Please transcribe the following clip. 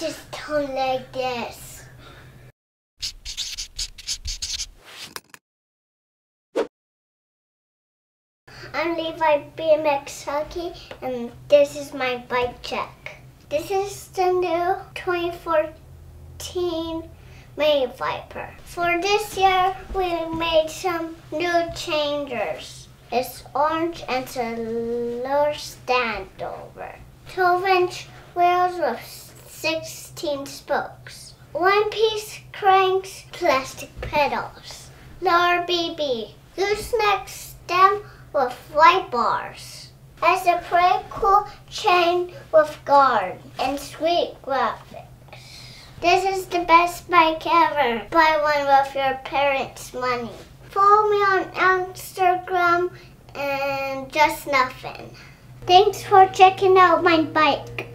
just turn like this. I'm Levi Hucke, and this is my bike check. This is the new 2014 Mini Viper. For this year, we made some new changes. It's orange and it's a lower standover. 12-inch wheels with 16 spokes. One-piece cranks, plastic pedals. Lower BB. Gooseneck stem with white bars. Has a pretty cool chain with guard and sweet graphics. This is the best bike ever. Buy one with your parents' money. Follow me on Instagram and Just Nothing. Thanks for checking out my bike.